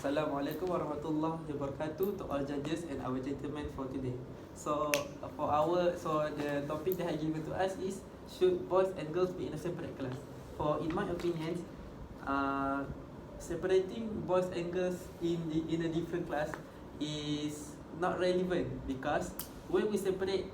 Assalamualaikum warahmatullahi wabarakatuh to all judges and our gentlemen for today. So the topic that I given to us is, should boys and girls be in a separate class? For in my opinion, uh, separating boys and girls in a different class is not relevant, because when we separate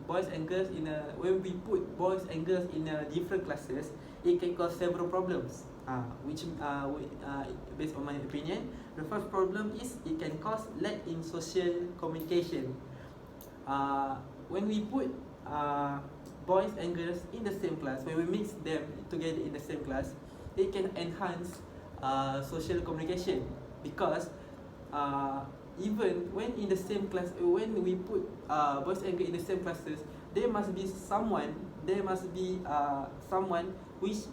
boys and girls when we put boys and girls in different classes, it can cause several problems. Based on my opinion, the first problem is it can cause lack in social communication. When we put boys and girls in the same class, when we mix them together in the same class, it can enhance social communication, because even when in the same class, when we put boys and girls in the same classes, there must be someone which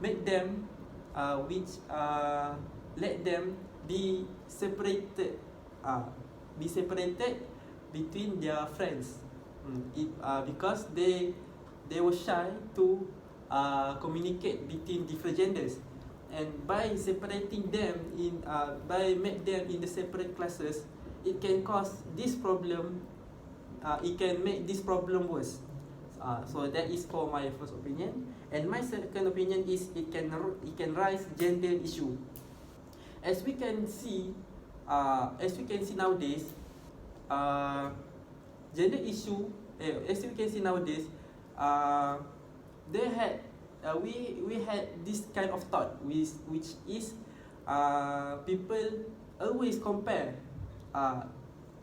make them let them be separated, between their friends. Because they were shy to communicate between different genders, and by separating them by make them in the separate classes, it can cause this problem. It can make this problem worse. So that is for my first opinion. And my second opinion is it can rise gender issue. As we can see nowadays, gender issue. As we can see nowadays, they had we had this kind of thought, which is people always compare.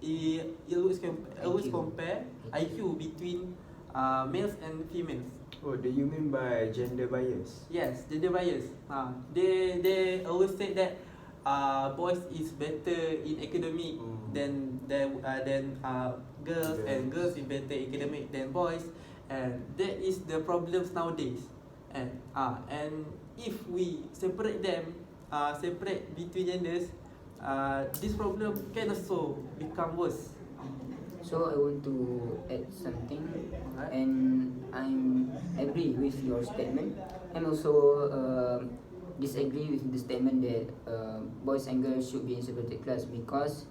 Always compare IQ between males and females. Oh, do you mean by gender bias? Yes, gender bias. They always say that boys is better in academic than girls, and girls is better in academic than boys, and that is the problems nowadays. And if we separate between genders, this problem can also become worse. So I want to add something, and I'm agree with your statement, and also disagree with the statement that boys and girls should be in separated class, because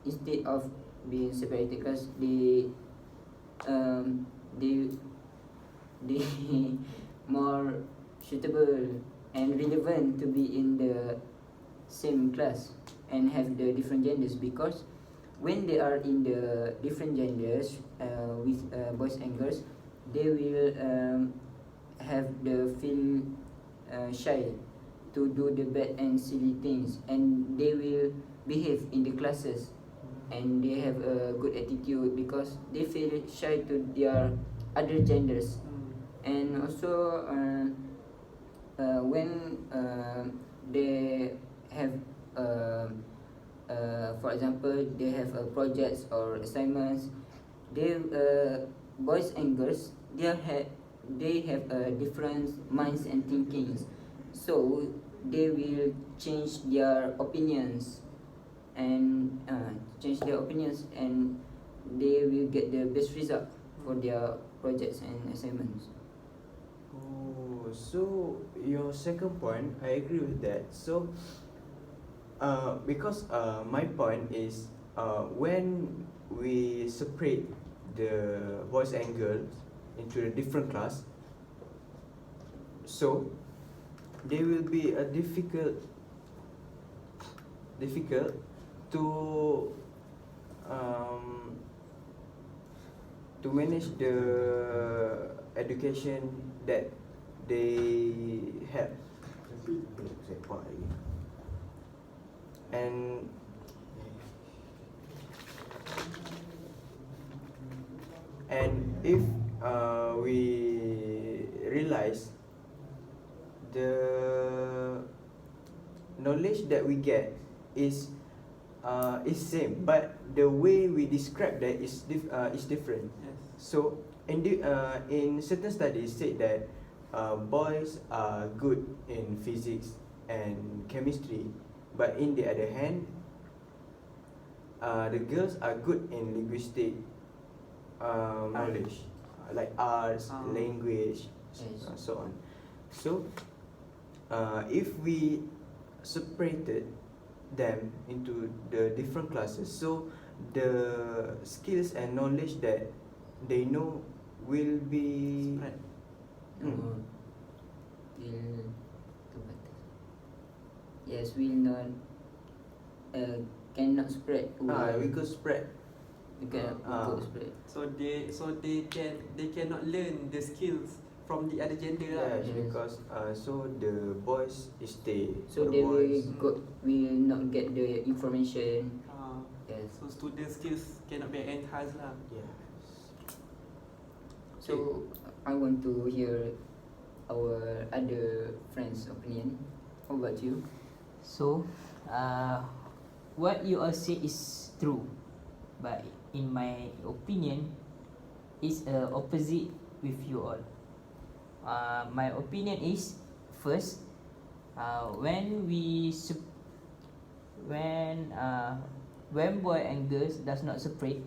instead of being separated class, they more suitable and relevant to be in the same class and have the different genders, because when they are in the different genders with boys and girls, they will have the feel shy to do the bad and silly things, and they will behave in the classes, and they have a good attitude because they feel shy to their other genders. And also when they have for example, they have projects or assignments, they boys and girls, they have different minds and thinkings, so they will change their opinions and they will get the best result for their projects and assignments. Oh, so your second point, I agree with that. So because my point is, when we separate the boys and girls into a different class, so they will be a difficult to manage the education that they have. And if we realize the knowledge that we get is same, but the way we describe that is different. Yes. So in certain studies said that boys are good in physics and chemistry, but in the other hand, the girls are good in linguistic knowledge, like arts, language, Yes. so on. So if we separated them into the different classes, so the skills and knowledge that they know will be Spread. No, will terbatas. Yes, will not cannot spread. we could spread. We cannot Ah. spread. So they cannot learn the skills from the other gender lah. Yes, Yes. because so the boys stay So for the they boys. will not get the information. Yes. So student skills cannot be enhanced lah. Yes. So I want to hear our other friends' opinion. How about you? So, what you all say is true, but in my opinion, it's opposite with you all. My opinion is first, when boy and girls does not separate,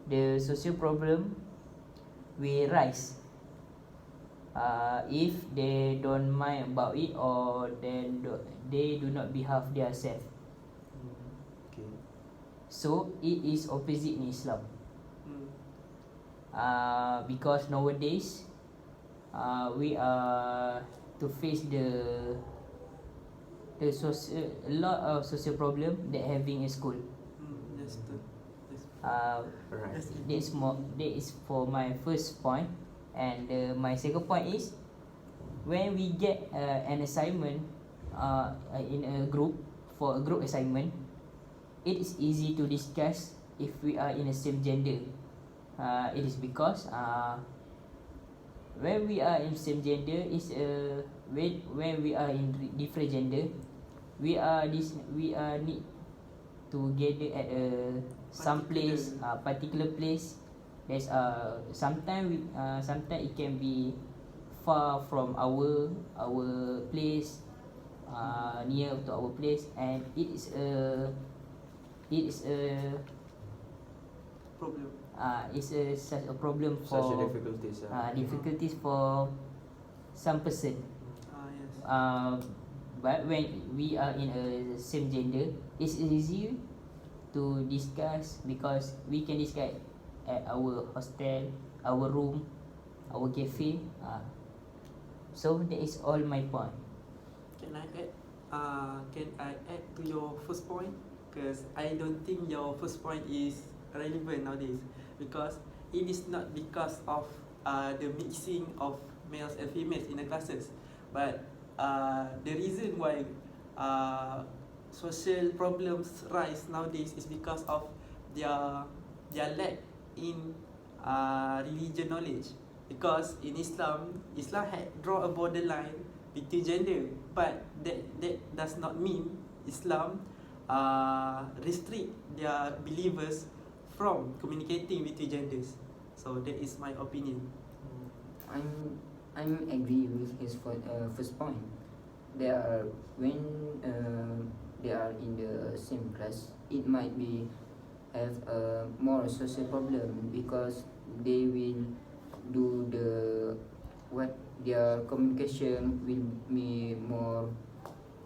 the social problem will rise. If they don't mind about it, or they do not behave themselves. Okay. So it is opposite in Islam. Hmm. Because nowadays we are to face the social, a lot of social problem that having in school. Yes, tu. Yes. Alright. Yes. That is for my first point, and my second point is when we get an assignment in a group, for a group assignment, it is easy to discuss if we are in the same gender. It is because when we are in same gender is when we are in different gender, we are need to gather at some place, particular place. There's sometimes it can be far from our place, near to our place, and it is a Problem. it's such a problem Such a for difficulties. difficulties for some person. Yes. But when we are in a same gender, it's easy to discuss, because we can discuss at our hostel, our room, our cafe. So that is all my point. Can I add? Can I add to your first point? Because I don't think your first point is relevant nowadays. Because it is not because of the mixing of males and females in the classes, but the reason why social problems rise nowadays is because of their lack in religion knowledge. Because in Islam had draw a borderline between gender, but that does not mean Islam restrict their believers from communicating between genders. So that is my opinion. I'm agree with his first point. They are when they are in the same class, it might be have a more social problem, because they will do their communication will be more.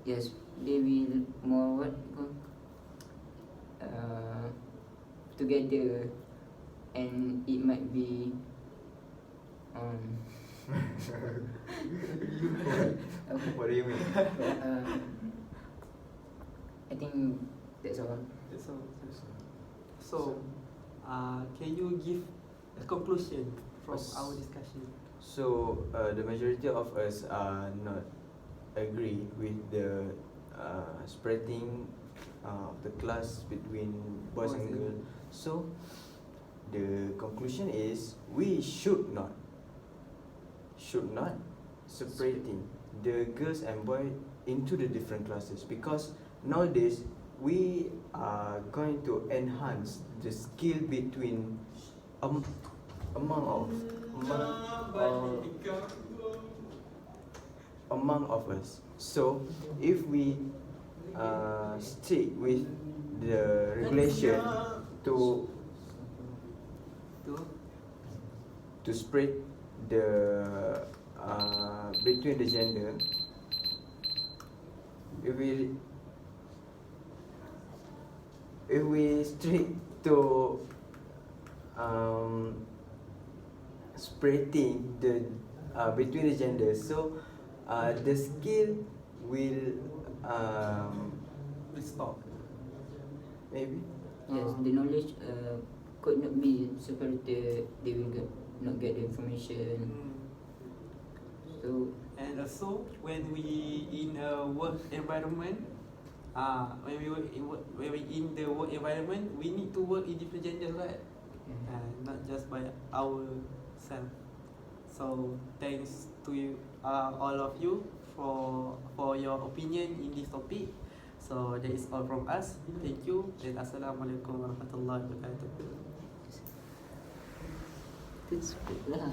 Yes, they will more together, and it might be What do you mean? I think that's all. So, can you give a conclusion from Yes. our discussion? So the majority of us are not agree with the spreading of the class between boys and girls. So the conclusion is we should not separating the girls and boys into the different classes, because nowadays we are going to enhance the skill between among of us. So if we stick with the regulation to To spread the between the gender, if we strict to spreading the between the genders, so the skill will Please stop. maybe Yes, the knowledge could not be separated. They will not get the information. So And also when we in a work environment, when we in the work environment, we need to work in different genders, right? Not just by ourselves. So thanks to you, all of you for your opinion in this topic. So that is all from us. Thank you and Assalamualaikum warahmatullahi wabarakatuh. it's good lah.